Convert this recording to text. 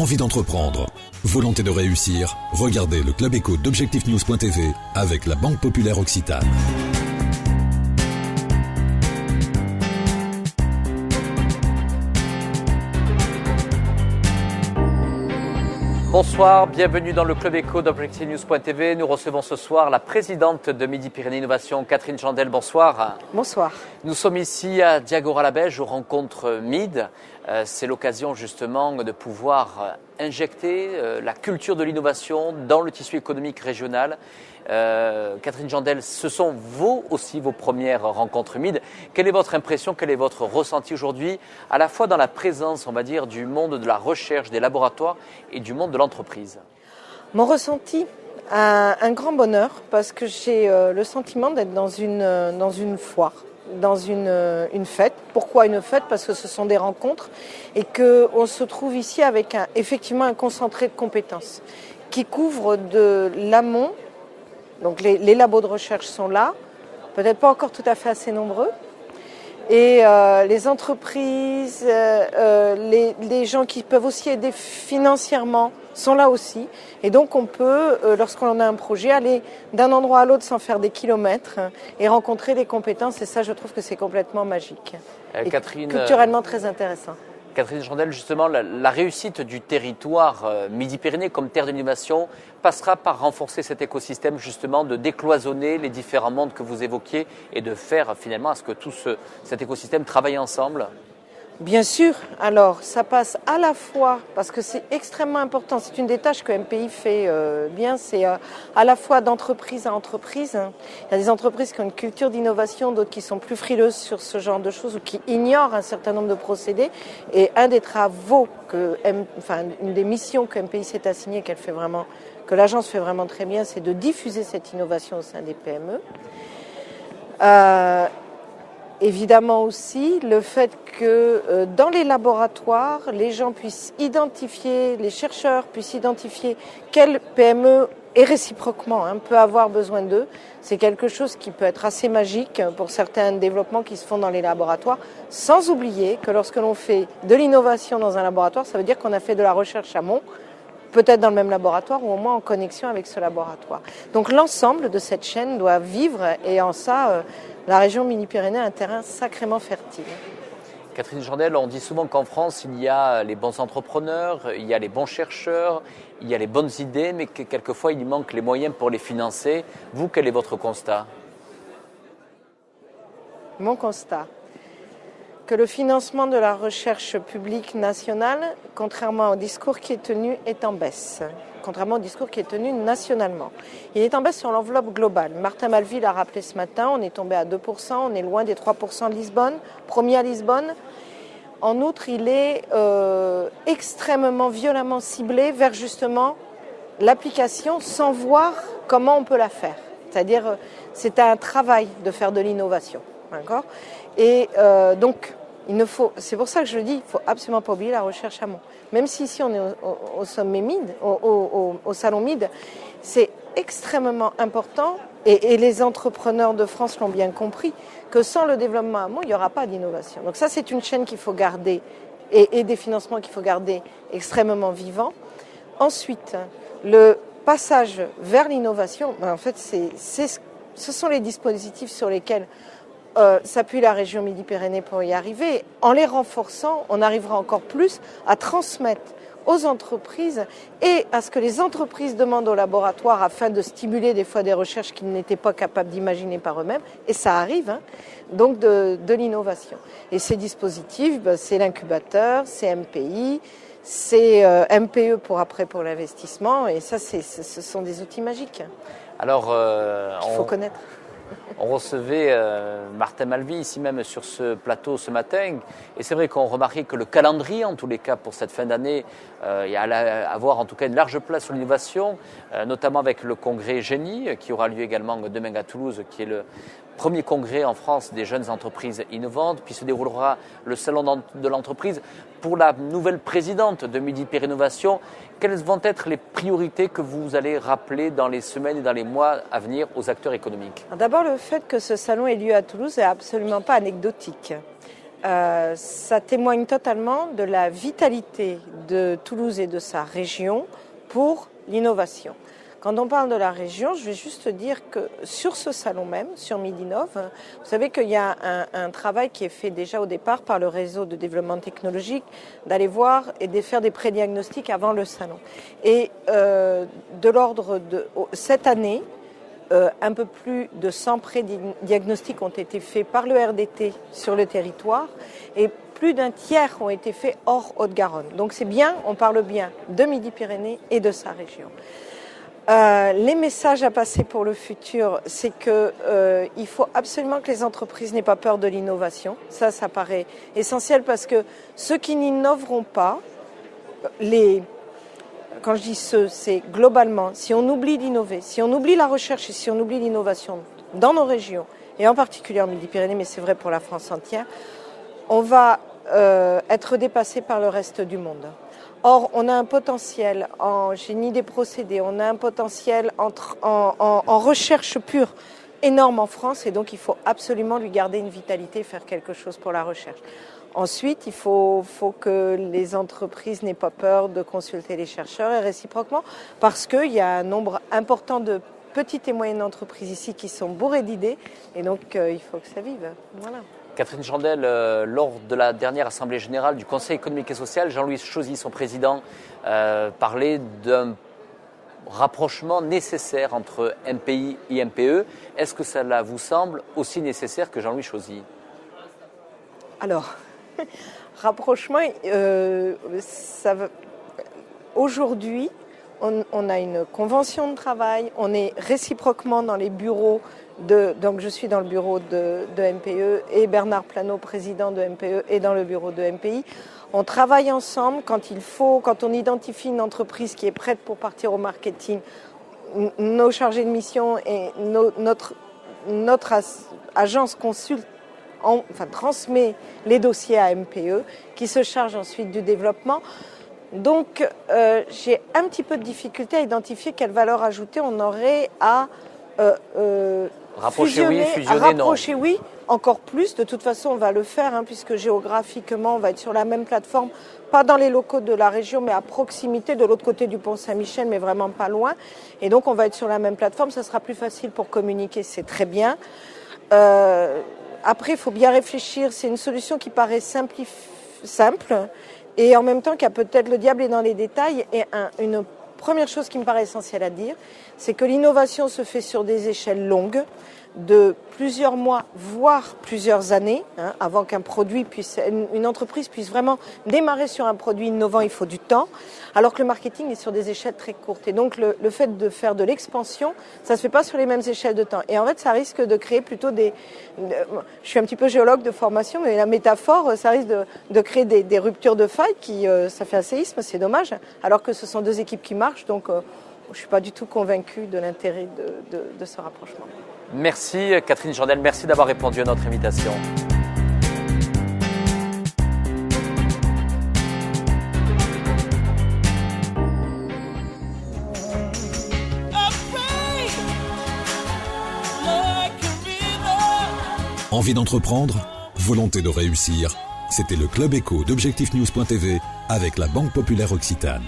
envie d'entreprendre, volonté de réussir, regardez le Club Éco d'Objectifnews.tv avec la Banque Populaire Occitane. Bonsoir, bienvenue dans le Club Éco d'Objectifnews.tv. Nous recevons ce soir la présidente de Midi-Pyrénées Innovation, Catherine Jandel. Bonsoir. Bonsoir. Nous sommes ici à Diagoras-la-Beige, aux rencontres MID. C'est l'occasion justement de pouvoir injecter la culture de l'innovation dans le tissu économique régional. Catherine Jandel, ce sont vos premières rencontres MID. Quelle est votre impression, quel est votre ressenti aujourd'hui, à la fois dans la présence, on va dire, du monde de la recherche, des laboratoires et du monde de l'entreprise? Mon ressenti, un grand bonheur, parce que j'ai le sentiment d'être dans une foire, dans une fête. Pourquoi une fête? Parce que ce sont des rencontres et qu'on se trouve ici avec effectivement un concentré de compétences qui couvre de l'amont. Donc les labos de recherche sont là, peut-être pas encore tout à fait assez nombreux. Et les entreprises, les gens qui peuvent aussi aider financièrement sont là aussi. Et donc on peut, lorsqu'on a un projet, aller d'un endroit à l'autre sans faire des kilomètres et rencontrer des compétences. Et ça, je trouve que c'est complètement magique. Et culturellement très intéressant. Catherine Jandel, justement, la réussite du territoire Midi-Pyrénées comme terre d'innovation passera par renforcer cet écosystème, justement, de décloisonner les différents mondes que vous évoquiez et de faire finalement à ce que tout cet écosystème travaille ensemble. Bien sûr, alors ça passe à la fois, parce que c'est extrêmement important, c'est une des tâches que MPI fait bien, c'est à la fois d'entreprise à entreprise. Il y a des entreprises qui ont une culture d'innovation, d'autres qui sont plus frileuses sur ce genre de choses ou qui ignorent un certain nombre de procédés. Et un des travaux, une des missions que MPI s'est assignée, que l'agence fait vraiment très bien, c'est de diffuser cette innovation au sein des PME. Évidemment aussi le fait que dans les laboratoires, les gens puissent identifier, les chercheurs puissent identifier quelle PME et réciproquement peut avoir besoin d'eux. C'est quelque chose qui peut être assez magique pour certains développements qui se font dans les laboratoires, sans oublier que lorsque l'on fait de l'innovation dans un laboratoire, ça veut dire qu'on a fait de la recherche amont, peut-être dans le même laboratoire ou au moins en connexion avec ce laboratoire. Donc l'ensemble de cette chaîne doit vivre et en ça, la région Midi-Pyrénées a un terrain sacrément fertile. Catherine Jandel, on dit souvent qu'en France, il y a les bons entrepreneurs, il y a les bons chercheurs, il y a les bonnes idées, mais que quelquefois il manque les moyens pour les financer. Vous, quel est votre constat? Mon constat, que le financement de la recherche publique nationale, contrairement au discours qui est tenu, est en baisse. Contrairement au discours qui est tenu nationalement. Il est en baisse sur l'enveloppe globale. Martin Malvy l'a rappelé ce matin, on est tombé à 2%, on est loin des 3% de Lisbonne, premier à Lisbonne. En outre, il est extrêmement violemment ciblé vers justement l'application sans voir comment on peut la faire. C'est-à-dire, c'est un travail de faire de l'innovation. D'accord ? Et donc, c'est pour ça que je le dis, il ne faut absolument pas oublier la recherche amont. Même si ici on est au sommet MID, au salon MID, c'est extrêmement important, et les entrepreneurs de France l'ont bien compris, que sans le développement amont, il n'y aura pas d'innovation. Donc ça, c'est une chaîne qu'il faut garder, et des financements qu'il faut garder extrêmement vivants. Ensuite, le passage vers l'innovation, en fait, ce sont les dispositifs sur lesquels s'appuie la région Midi-Pyrénées pour y arriver. En les renforçant, on arrivera encore plus à transmettre aux entreprises et à ce que les entreprises demandent aux laboratoires afin de stimuler des fois des recherches qu'ils n'étaient pas capables d'imaginer par eux-mêmes. Et ça arrive, donc de l'innovation. Et ces dispositifs, c'est l'incubateur, c'est MPI, c'est MPE pour l'investissement. Et ça, ce sont des outils magiques. Alors, il faut connaître. On recevait Martin Malvy ici même sur ce plateau ce matin, et c'est vrai qu'on remarquait que le calendrier, en tous les cas pour cette fin d'année, il y a à avoir en tout cas une large place sur l'innovation, notamment avec le congrès Génie qui aura lieu également demain à Toulouse, qui est le premier congrès en France des jeunes entreprises innovantes, puis se déroulera le salon de l'entreprise. Pour la nouvelle présidente de Midi-Pyrénées Innovation, quelles vont être les priorités que vous allez rappeler dans les semaines et dans les mois à venir aux acteurs économiques? D'abord, le fait que ce salon ait lieu à Toulouse n'est absolument pas anecdotique. ça témoigne totalement de la vitalité de Toulouse et de sa région pour l'innovation. Quand on parle de la région, je vais juste dire que sur ce salon même, sur Midinov, vous savez qu'il y a un travail qui est fait déjà au départ par le réseau de développement technologique, d'aller voir et de faire des prédiagnostics avant le salon. Et de l'ordre de cette année, un peu plus de 100 prédiagnostics ont été faits par le RDT sur le territoire et plus d'un tiers ont été faits hors Haute-Garonne. Donc c'est bien, on parle bien de Midi-Pyrénées et de sa région. Les messages à passer pour le futur, c'est que il faut absolument que les entreprises n'aient pas peur de l'innovation. Ça paraît essentiel parce que ceux qui n'innoveront pas, quand je dis ceux, c'est globalement, si on oublie d'innover, si on oublie la recherche et si on oublie l'innovation dans nos régions, et en particulier en Midi-Pyrénées, mais c'est vrai pour la France entière, on va être dépassé par le reste du monde. Or, on a un potentiel en génie des procédés, on a un potentiel en recherche pure énorme en France et donc il faut absolument lui garder une vitalité et faire quelque chose pour la recherche. Ensuite, il faut que les entreprises n'aient pas peur de consulter les chercheurs et réciproquement parce qu'il y a un nombre important de petites et moyennes entreprises ici qui sont bourrées d'idées et donc il faut que ça vive. Voilà. Catherine Chandel, lors de la dernière Assemblée générale du Conseil économique et social, Jean-Louis Chauzy, son président, parlait d'un rapprochement nécessaire entre MPI et MPE. Est-ce que cela vous semble aussi nécessaire que Jean-Louis Chauzy ? Alors, rapprochement, aujourd'hui, on a une convention de travail, on est réciproquement dans les bureaux donc je suis dans le bureau de MPE et Bernard Plano, président de MPE, est dans le bureau de MPI. On travaille ensemble quand on identifie une entreprise qui est prête pour partir au marketing. Nos chargés de mission et notre agence transmet les dossiers à MPE qui se charge ensuite du développement. Donc j'ai un petit peu de difficulté à identifier quelle valeur ajoutée on aurait à rapprocher oui, fusionner rapprocher, non. Oui, encore plus. De toute façon, on va le faire, puisque géographiquement, on va être sur la même plateforme, pas dans les locaux de la région, mais à proximité, de l'autre côté du pont Saint-Michel, mais vraiment pas loin. Et donc, on va être sur la même plateforme. Ça sera plus facile pour communiquer, c'est très bien. Après, il faut bien réfléchir. C'est une solution qui paraît simple, et en même temps, qu'il y a peut-être le diable est dans les détails. Et une première chose qui me paraît essentielle à dire, c'est que l'innovation se fait sur des échelles longues, de plusieurs mois, voire plusieurs années, avant qu'un produit une entreprise puisse vraiment démarrer sur un produit innovant, il faut du temps, alors que le marketing est sur des échelles très courtes. Et donc, le fait de faire de l'expansion, ça se fait pas sur les mêmes échelles de temps. Et en fait, ça risque de créer plutôt je suis un petit peu géologue de formation, mais la métaphore, ça risque de créer des ruptures de failles ça fait un séisme, c'est dommage, alors que ce sont deux équipes qui marchent, donc je suis pas du tout convaincue de l'intérêt de ce rapprochement. Merci Catherine Chandel, merci d'avoir répondu à notre invitation. Envie d'entreprendre ? Volonté de réussir ? C'était le Club Éco d'Objectif News.tv avec la Banque Populaire Occitane.